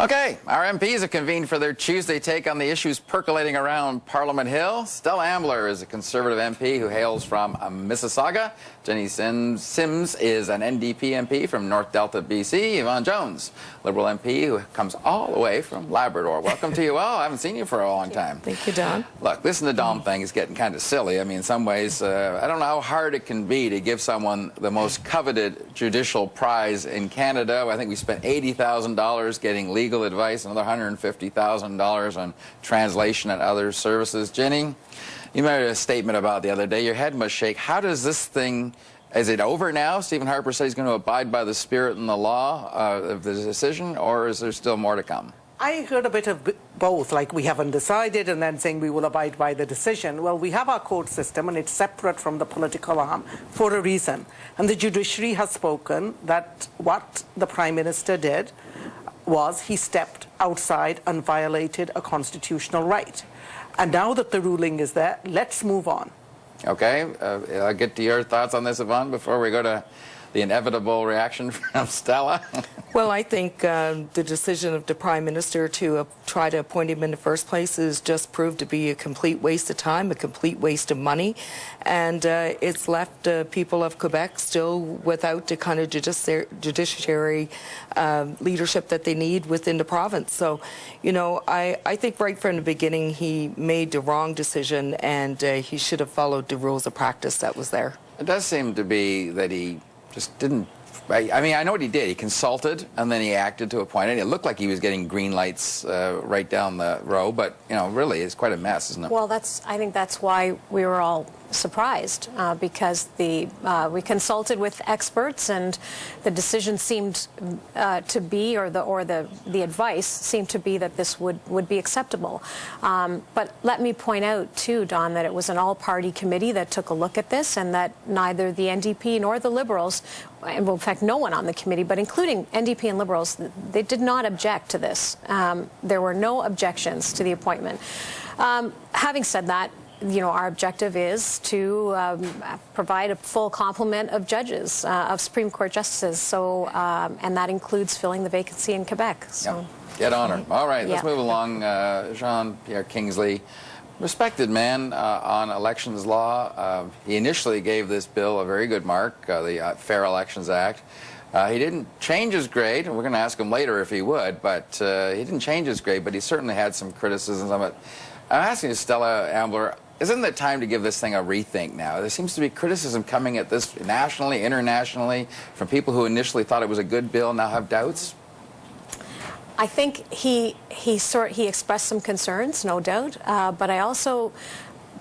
Okay, our MPs have convened for their Tuesday take on the issues percolating around Parliament Hill. Stella Ambler is a Conservative MP who hails from Mississauga. Jenny Sims is an NDP MP from North Delta, BC. Yvonne Jones, Liberal MP who comes all the way from Labrador. Welcome to you all. I haven't seen you for a long time. Thank you, Don. Look, this Nadom thing is getting kind of silly. I mean, in some ways, I don't know how hard it can be to give someone the most coveted judicial prize in Canada. I think we spent $80,000 getting legal advice, another $150,000 on translation and other services. Jenny, you made a statement about the other day. Your head must shake. How does this thing, is it over now? Stephen Harper said he's going to abide by the spirit and the law of the decision, or is there still more to come? I heard a bit of both, like we haven't decided and then saying we will abide by the decision. Well, we have our court system and it's separate from the political arm for a reason. And the judiciary has spoken that what the Prime Minister did was he stepped outside and violated a constitutional right. And now that the ruling is there, let's move on. Okay, I'll get to your thoughts on this, Yvonne, before we go to the inevitable reaction from Stella. Well, I think the decision of the Prime Minister to try to appoint him in the first place is just proved to be a complete waste of time, a complete waste of money, and it's left people of Quebec still without the kind of judiciary leadership that they need within the province. So, you know, I think right from the beginning he made the wrong decision, and he should have followed the rules of practice that was there. It does seem to be that he just didn't. I mean, I know what he did. He consulted, and then he acted to a point. And it looked like he was getting green lights right down the row, but, you know, really, it's quite a mess, isn't it? Well, I think that's why we were all surprised, because we consulted with experts, and the decision seemed to be, or the advice seemed to be that this would be acceptable. But let me point out, too, Don, that it was an all-party committee that took a look at this, and that neither the NDP nor the Liberals, and in fact no one on the committee, but including NDP and Liberals, they did not object to this. There were no objections to the appointment. Having said that, you know, our objective is to provide a full complement of judges, of Supreme Court justices, so, and that includes filling the vacancy in Quebec. So. Yep. Get on her. All right, let's move along. Jean-Pierre Kingsley, respected man on elections law. He initially gave this bill a very good mark, the Fair Elections Act. He didn't change his grade, and we're going to ask him later if he would, but he didn't change his grade, but he certainly had some criticisms of it. I'm asking you, Stella Ambler, isn't it time to give this thing a rethink now? There seems to be criticism coming at this nationally, internationally, from people who initially thought it was a good bill, now have doubts. I think he expressed some concerns, no doubt, but I also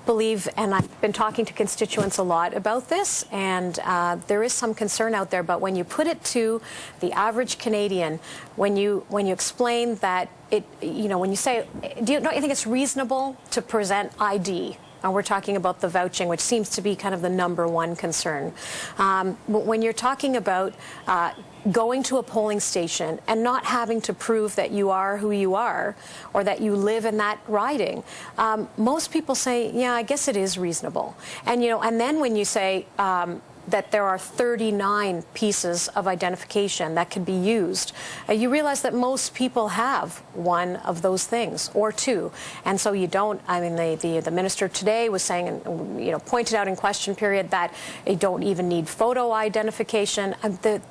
believe, and I've been talking to constituents a lot about this, and there is some concern out there. But when you put it to the average Canadian, when you explain that when you say, don't you think it's reasonable to present ID? And we're talking about the vouching, which seems to be kind of the #1 concern. When you're talking about going to a polling station and not having to prove that you are who you are or that you live in that riding, most people say, yeah, I guess it is reasonable. And, you know, and then when you say that there are 39 pieces of identification that can be used, you realize that most people have one of those things or two, and so you don't. I mean, the minister today was saying, you know, pointed out in question period that you don't even need photo identification.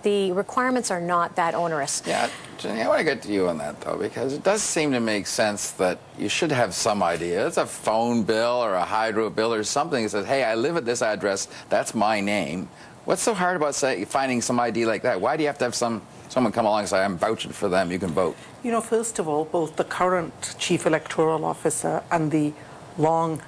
The requirements are not that onerous. Yeah, Jenny, I want to get to you on that though, because it does seem to make sense that you should have some idea. It's a phone bill or a hydro bill or something that says, hey, I live at this address, that's my name. What's so hard about finding some ID like that? Why do you have to have someone come along and say, I'm vouching for them, you can vote? You know, first of all, both the current Chief Electoral Officer and the longest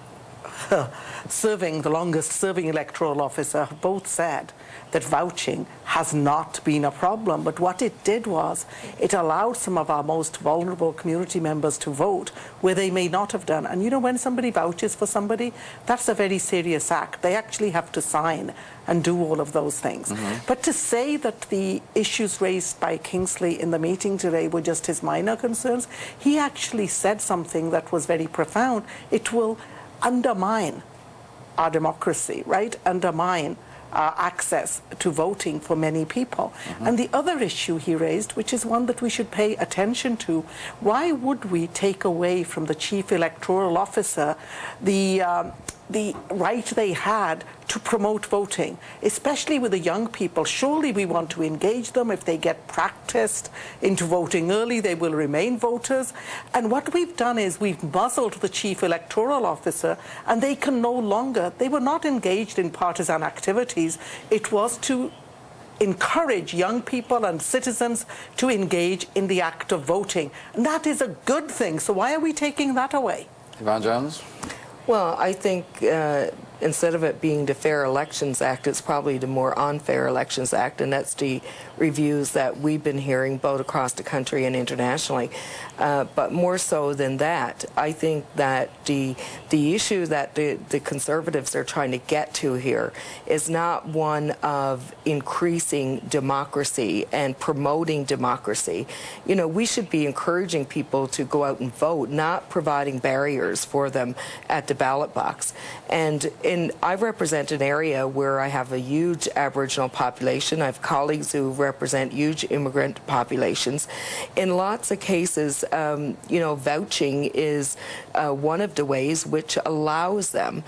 serving electoral officer have both said that vouching has not been a problem. But what it did was it allowed some of our most vulnerable community members to vote where they may not have done. And you know, when somebody vouches for somebody, that's a very serious act. They actually have to sign and do all of those things. But to say that the issues raised by Kingsley in the meeting today were just his minor concerns, he actually said something that was very profound. It will undermine our democracy, right? Undermine access to voting for many people. And the other issue he raised, which is one that we should pay attention to, why would we take away from the chief electoral officer the right they had to promote voting, especially with the young people? Surely we want to engage them. If they get practiced into voting early, they will remain voters. And what we've done is we've muzzled the chief electoral officer, and they can no longer, they were not engaged in partisan activities. It was to encourage young people and citizens to engage in the act of voting. And that is a good thing. So why are we taking that away? Yvonne Jones? Well, I think instead of it being the Fair Elections Act, it's probably the more Unfair Elections Act, and that's the reviews that we've been hearing both across the country and internationally. But more so than that, I think that the issue that the Conservatives are trying to get to here is not one of increasing democracy and promoting democracy. You know, we should be encouraging people to go out and vote, not providing barriers for them at the ballot box. And I represent an area where I have a huge Aboriginal population. I have colleagues who represent huge immigrant populations. In lots of cases, you know, vouching is one of the ways which allows them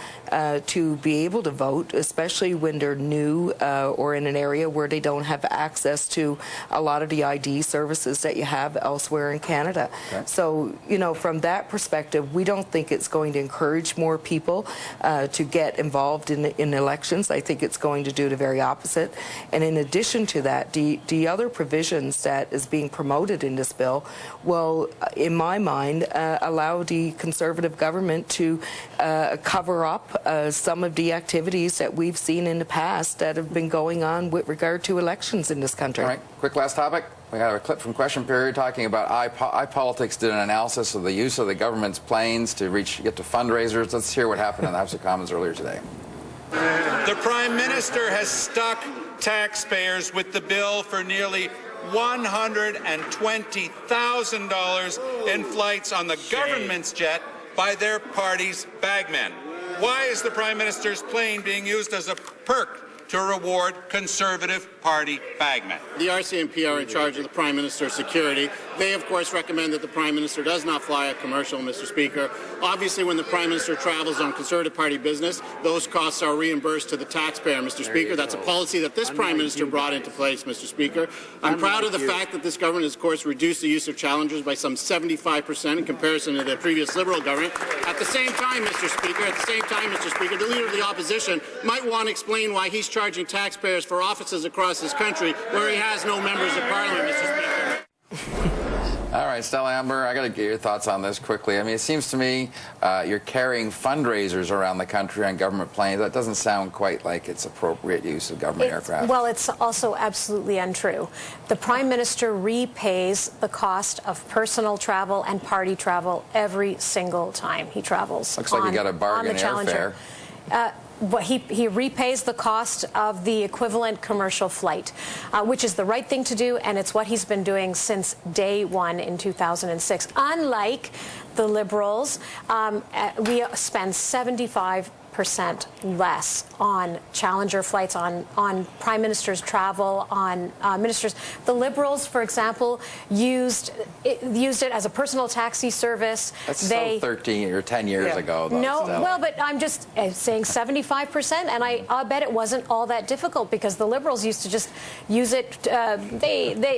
to be able to vote, especially when they're new or in an area where they don't have access to a lot of the ID services that you have elsewhere in Canada. Okay. So, you know, from that perspective, we don't think it's going to encourage more people to get involved in elections. I think it's going to do the very opposite. And in addition to that, the other provisions that is being promoted in this bill will, in my mind, allow the Conservative government to cover up some of the activities that we've seen in the past that have been going on with regard to elections in this country. All right, quick last topic. We got a clip from Question Period talking about iPolitics did an analysis of the use of the government's planes to get to fundraisers. Let's hear what happened in the House of Commons earlier today. The Prime Minister has stuck taxpayers with the bill for nearly $120,000 in flights on the government's jet by their party's bagmen. Why is the Prime Minister's plane being used as a perk to reward Conservative Party bagmen? The RCMP are in charge of the Prime Minister's security. They, of course, recommend that the Prime Minister does not fly a commercial, Mr. Speaker. Obviously, when the Prime Minister travels on Conservative Party business, those costs are reimbursed to the taxpayer, Mr. Speaker. That's a policy that this Prime Minister brought into place, Mr. Speaker. I'm proud of the fact that this government has, of course, reduced the use of challengers by some 75% in comparison to the previous Liberal government. At the same time, Mr. Speaker, the Leader of the Opposition might want to explain why he's charging taxpayers for offices across this country where he has no members of Parliament, Mr. Speaker. All right, Stella Ambler, I got to get your thoughts on this quickly. I mean, it seems to me you're carrying fundraisers around the country on government planes. That doesn't sound quite like it's appropriate use of government aircraft. Well, it's also absolutely untrue. The Prime Minister repays the cost of personal travel and party travel every single time he travels. Looks like you got a bargain airfare. He repays the cost of the equivalent commercial flight, which is the right thing to do, and it's what he's been doing since day one in 2006. Unlike the Liberals, we spend 75% less on Challenger flights, on Prime Minister's travel, on ministers. The Liberals, for example, used it as a personal taxi service. That's so 13 or 10 years ago, though. No, Stella. well, but I'm just saying 75%, and I bet it wasn't all that difficult because the Liberals used to just use it.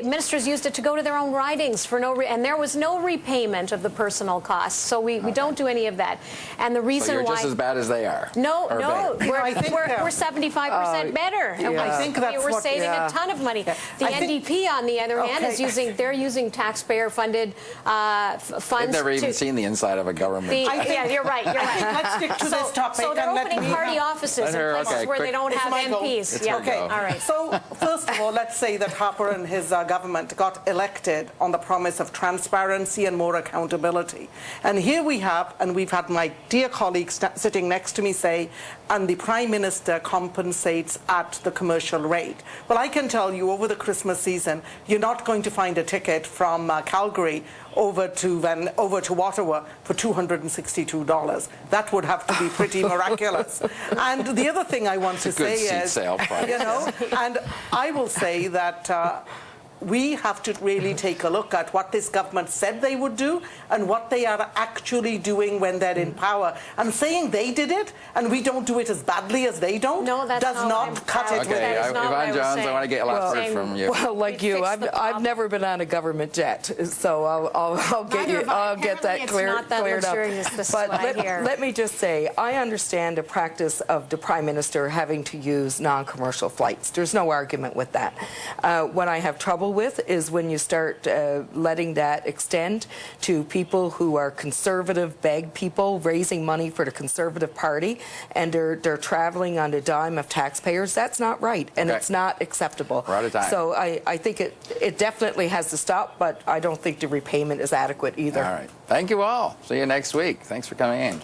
Ministers used it to go to their own ridings for and there was no repayment of the personal costs. So we don't do any of that. And the reason so you're why just as bad as they are. No, we're 75% better. And I think that's we're saving a ton of money. The NDP, on the other hand, is using taxpayer-funded funds. They've never even seen the inside of a government. Yeah, you're right. Let's stick to this topic. So they're opening party offices in places where they don't have MPs. Okay, all right. So first of all, let's say that Harper and his government got elected on the promise of transparency and more accountability. And here we have, and we've had my dear colleague sitting next to me say, and the Prime Minister compensates at the commercial rate. Well, I can tell you over the Christmas season, you're not going to find a ticket from Calgary over to Ottawa for $262. That would have to be pretty miraculous. And the other thing I want to say is, you know, and I will say that we have to really take a look at what this government said they would do and what they are actually doing when they're in power. And saying they did it and we don't do it as badly as they don't does not cut it. Okay, Yvonne Johns, I want to get a last word from you. Well, like you, I've never been on a government jet, so I'll get that cleared up. But let me just say, I understand the practice of the Prime Minister having to use non-commercial flights. There's no argument with that. What I have trouble with is when you start letting that extend to people who are conservative, beg people, raising money for the Conservative Party, and they're traveling on the dime of taxpayers. That's not right, and it's not acceptable. We're out of time. So I think it definitely has to stop, but I don't think the repayment is adequate either. All right. Thank you all. See you next week. Thanks for coming in.